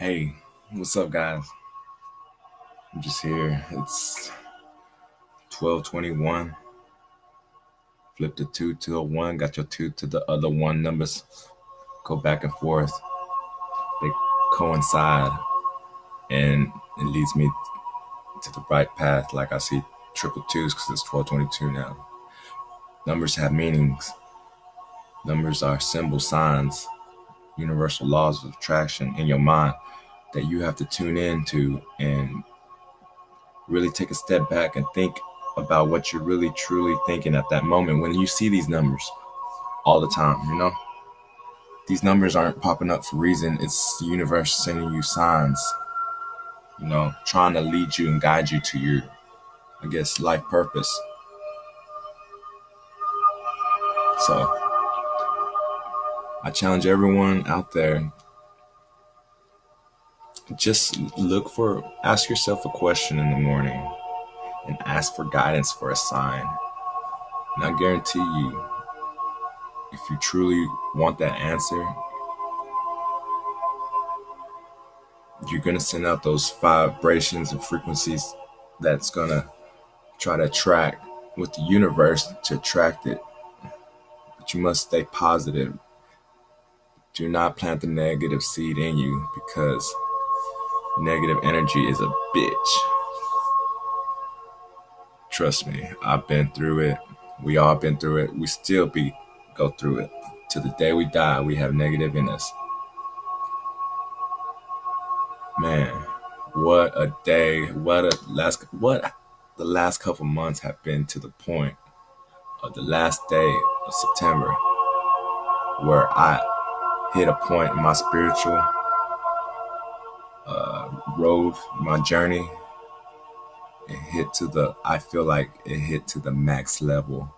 Hey, what's up, guys? I'm just here. It's 12:21. Flip the two to a one. Got your two to the other one. Numbers go back and forth. They coincide, and it leads me to the right path. Like I see triple twos because it's 12:22 now. Numbers have meanings. Numbers are symbol signs, universal laws of attraction in your mind that you have to tune into and really take a step back and think about what you're really truly thinking at that moment when you see these numbers all the time. These numbers aren't popping up for a reason. It's the universe sending you signs, trying to lead you and guide you to your, life purpose. So I challenge everyone out there, just ask yourself a question in the morning and ask for guidance for a sign. And I guarantee you, if you truly want that answer, you're going to send out those vibrations and frequencies that's going to try to attract with the universe to attract it. But you must stay positive. Do not plant the negative seed in you, because negative energy is a bitch. Trust me, I've been through it. We all been through it. We still go through it. To the day we die, we have negative in us. Man, what a day! What the last couple months have been, to the point of the last day of September, where I hit a point in my spiritual road, my journey. I feel like it hit to the max level,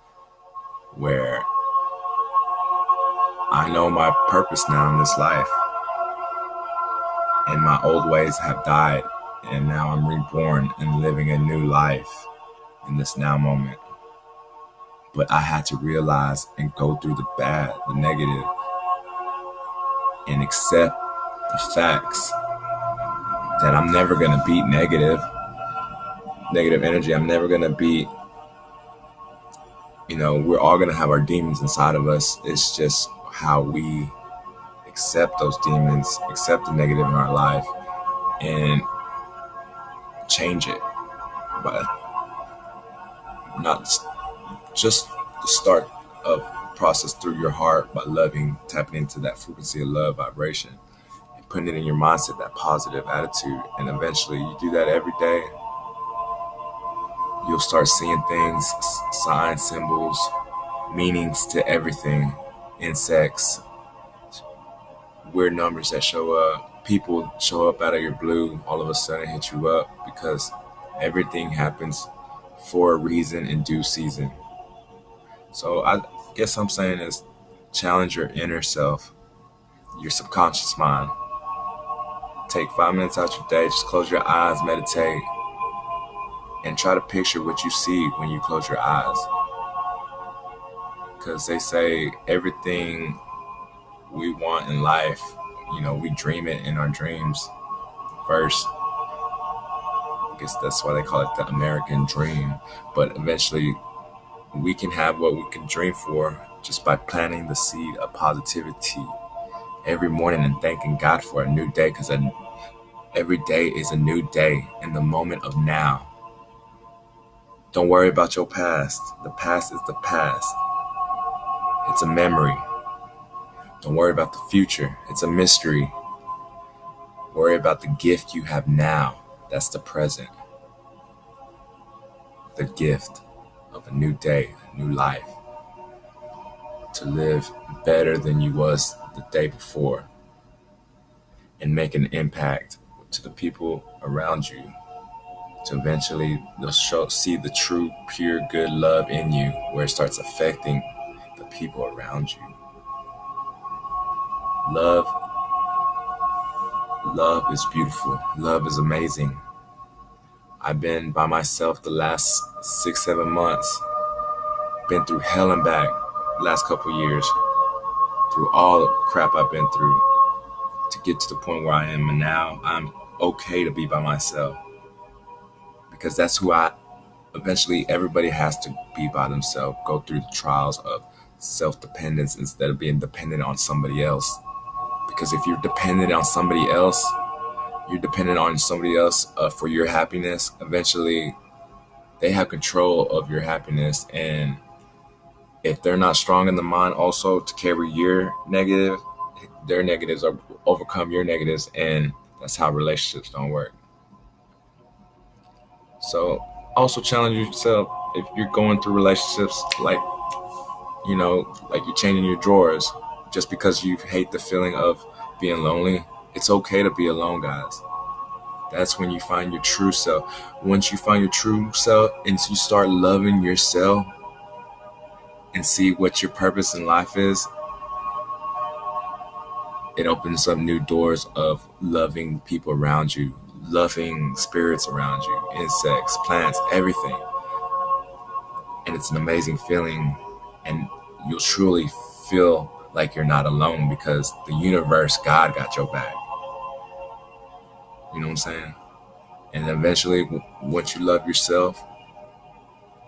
where I know my purpose now in this life, and my old ways have died, and now I'm reborn and living a new life in this now moment. But I had to realize and go through the bad, the negative, and accept the facts that I'm never going to beat negative energy. I'm never going to beat, we're all going to have our demons inside of us. It's just how we accept those demons, accept the negative in our life, and change it. But not just the start of process through your heart by loving, tapping into that frequency of love vibration, and putting it in your mindset, that positive attitude. And eventually you do that every day, you'll start seeing things, signs, symbols, meanings to everything. Insects, weird numbers that show up, people show up out of your blue, all of a sudden hit you up, because everything happens for a reason in due season. So I guess I'm saying is, challenge your inner self, your subconscious mind. Take 5 minutes out your day, just close your eyes, meditate, and try to picture what you see when you close your eyes. Because they say everything we want in life, we dream it in our dreams first. I guess that's why they call it the American dream. But eventually we can have what we can dream for just by planting the seed of positivity every morning and thanking God for a new day, because every day is a new day in the moment of now. Don't worry about your past. The past is the past. It's a memory. Don't worry about the future. It's a mystery. Worry about the gift you have now. That's the present. The gift of a new day, a new life. To live better than you was the day before, and make an impact to the people around you, to eventually they'll see the true, pure, good love in you, where it starts affecting the people around you. Love is beautiful. Love is amazing. I've been by myself the last 6-7 months. Been through hell and back last couple years, through all the crap I've been through, to get to the point where I am now, I'm okay to be by myself, because that's who I eventually everybody has to be by themselves, go through the trials of self-dependence instead of being dependent on somebody else. Because if you're dependent on somebody else, for your happiness. Eventually they have control of your happiness, and if they're not strong in the mind also to carry their negatives or overcome your negatives, and that's how relationships don't work. So also challenge yourself if you're going through relationships, like you're changing your drawers just because you hate the feeling of being lonely. It's okay to be alone, guys. That's when you find your true self. Once you find your true self and you start loving yourself and see what your purpose in life is, it opens up new doors of loving people around you, loving spirits around you, insects, plants, everything. And it's an amazing feeling, and you'll truly feel like you're not alone because the universe, God got your back. You know what I'm saying? And eventually, once you love yourself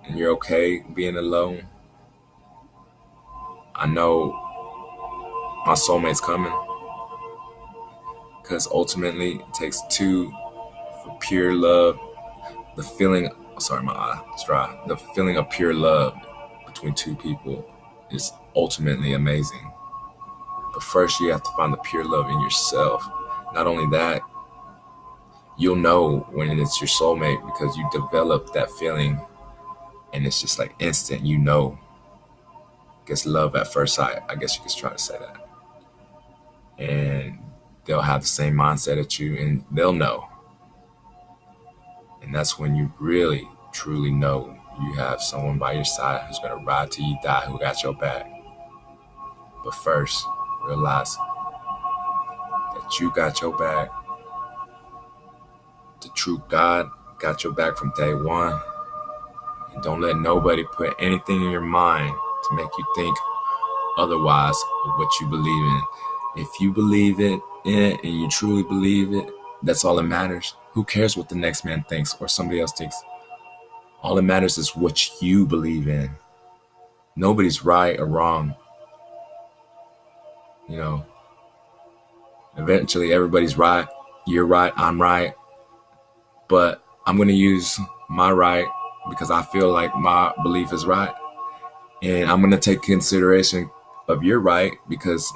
and you're okay being alone, I know my soulmate's coming, because ultimately it takes two for pure love. The feeling, sorry, my eye, it's dry. The feeling of pure love between two people is ultimately amazing. But first, you have to find the pure love in yourself. Not only that, you'll know when it's your soulmate because you develop that feeling, and it's just like instant. I guess love at first sight. I guess you could try to say that. And they'll have the same mindset as you, and they'll know. And that's when you really, truly know you have someone by your side who's going to ride till you die, who got your back. But first, realize that you got your back. The true God got your back from day one. And don't let nobody put anything in your mind to make you think otherwise of what you believe in. If you believe in it and you truly believe it, that's all that matters. Who cares what the next man thinks or somebody else thinks? All that matters is what you believe in. Nobody's right or wrong. Eventually everybody's right. You're right, I'm right. But I'm going to use my right because I feel like my belief is right. And I'm going to take consideration of your right because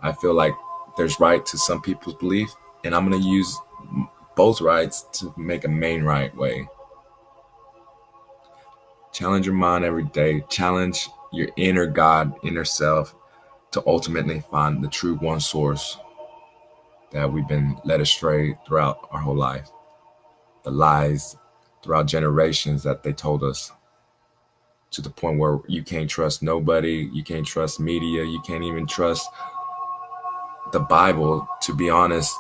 I feel like there's right to some people's belief. And I'm going to use both rights to make a main right way. Challenge your mind every day. Challenge your inner God, inner self, to ultimately find the true one source that we've been led astray throughout our whole life. The lies throughout generations that they told us, to the point where you can't trust nobody, you can't trust media, you can't even trust the Bible, to be honest,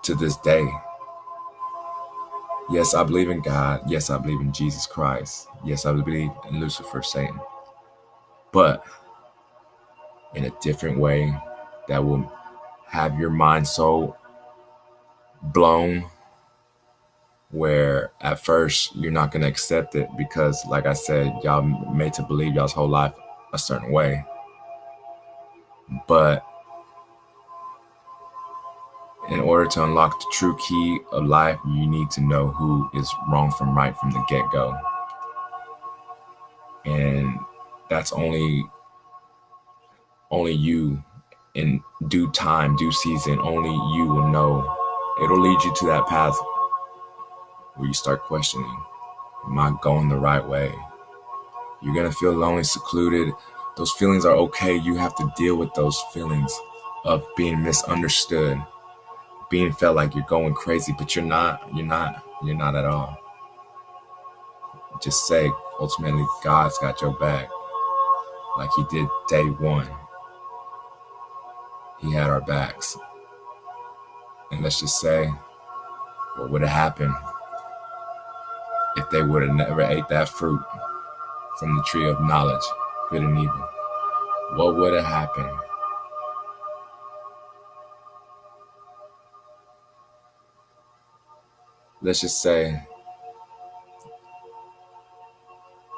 to this day. Yes, I believe in God. Yes, I believe in Jesus Christ. Yes, I believe in Lucifer, Satan. But in a different way that will have your mind so blown where at first you're not going to accept it because, like I said, y'all made to believe y'all's whole life a certain way. But in order to unlock the true key of life, you need to know who is wrong from right from the get-go. And that's only you, in due time, due season, only you will know. It'll lead you to that path where you start questioning, am I going the right way? You're going to feel lonely, secluded. Those feelings are okay. You have to deal with those feelings of being misunderstood, being felt like you're going crazy, but you're not at all. Just say, ultimately, God's got your back like he did day one. He had our backs. And let's just say, what would have happened if they would have never ate that fruit from the tree of knowledge, good and evil? What would have happened? let's just say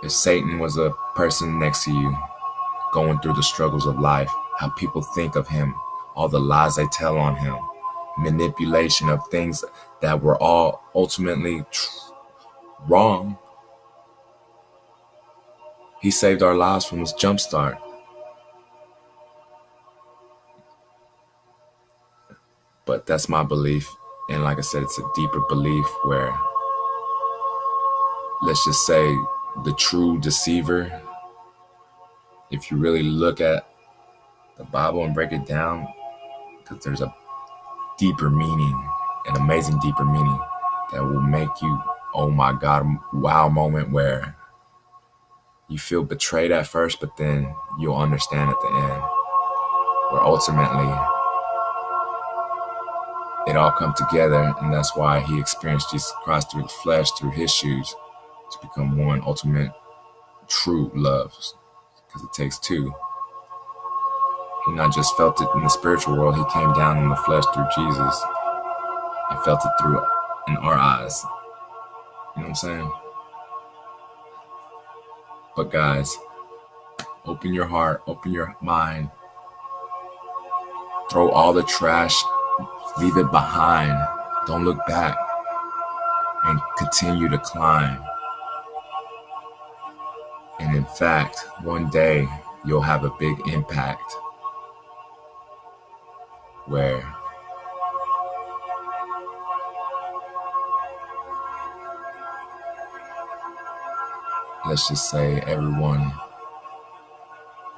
if Satan was a person next to you going through the struggles of life, how people think of him, all the lies they tell on him, manipulation of things that were all ultimately wrong. He saved our lives from his jump start. But that's my belief. And like I said, it's a deeper belief where, let's just say, the true deceiver, if you really look at the Bible and break it down, because there's a deeper meaning, an amazing deeper meaning that will make you, oh my God, wow moment where you feel betrayed at first, but then you'll understand at the end, where ultimately it all come together. And that's why he experienced Jesus Christ through the flesh, through his shoes, to become one ultimate true love, because it takes two. He not just felt it in the spiritual world, he came down in the flesh through Jesus and felt it through in our eyes. You know what I'm saying? But guys, open your heart, open your mind, throw all the trash, leave it behind, don't look back, and continue to climb. And in fact, one day you'll have a big impact where let's just say everyone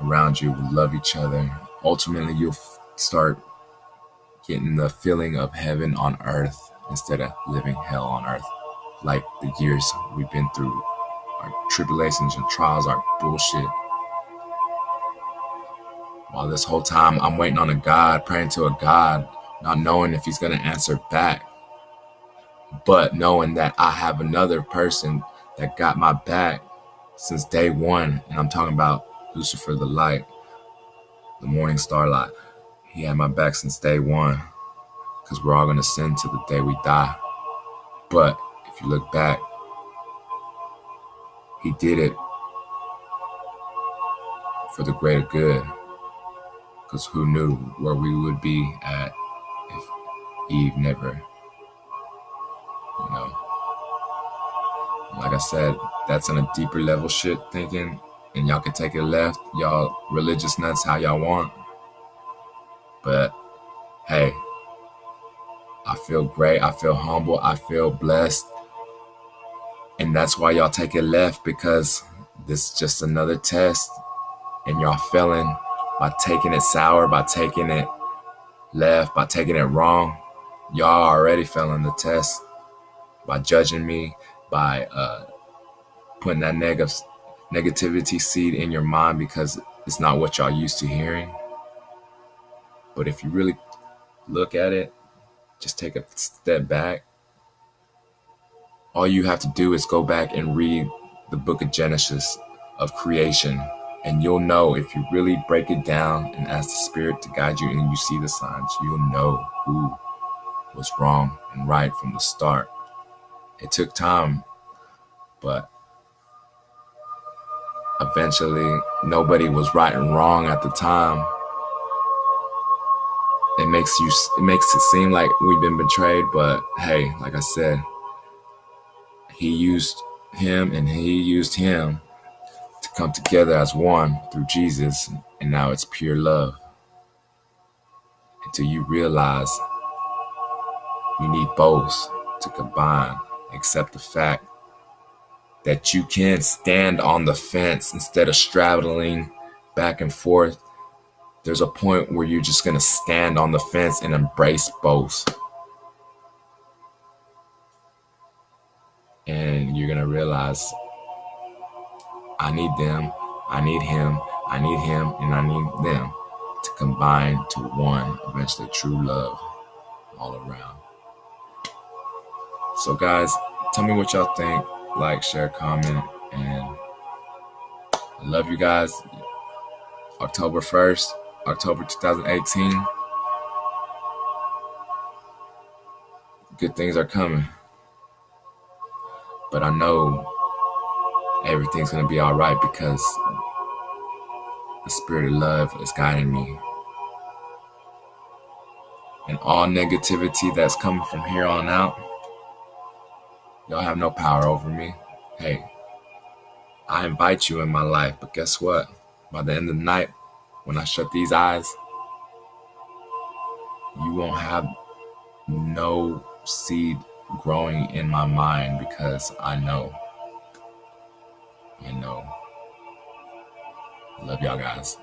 around you will love each other. Ultimately, you'll start getting the feeling of heaven on earth instead of living hell on earth. Like the years we've been through, our tribulations and trials are bullshit. While this whole time I'm waiting on a God, praying to a God, not knowing if he's going to answer back, but knowing that I have another person that got my back since day one. And I'm talking about Lucifer the light, the morning starlight. He had my back since day one, because we're all going to sin to the day we die. But if you look back, he did it for the greater good, because who knew where we would be at if Eve never, you know. Like I said, that's on a deeper level shit thinking, and y'all can take it left, y'all religious nuts, how y'all want. But hey, I feel great, I feel humble, I feel blessed. And that's why y'all take it left, because this is just another test. And y'all failing by taking it sour, by taking it left, by taking it wrong. Y'all already failing the test by judging me, by putting that negativity seed in your mind, because it's not what y'all used to hearing. But if you really look at it, just take a step back. All you have to do is go back and read the book of Genesis of creation, and you'll know, if you really break it down and ask the Spirit to guide you and you see the signs, you'll know who was wrong and right from the start. It took time, but eventually nobody was right and wrong at the time. It makes it seem like we've been betrayed, but hey, like I said, he used him and he used him to come together as one through Jesus, and now it's pure love. Until you realize you need both to combine, accept the fact that you can stand on the fence instead of straddling back and forth. There's a point where you're just going to stand on the fence and embrace both. And you're going to realize, I need them, I need him, I need him, and I need them to combine to one, eventually true love all around. So guys, tell me what y'all think. Like, share, comment, and I love you guys. October 1st, October 2018. Good things are coming. But I know everything's going to be all right because the spirit of love is guiding me. And all negativity that's coming from here on out, y'all have no power over me. Hey, I invite you in my life, but guess what? By the end of the night, when I shut these eyes, you won't have no seed growing in my mind because I know. I love y'all guys.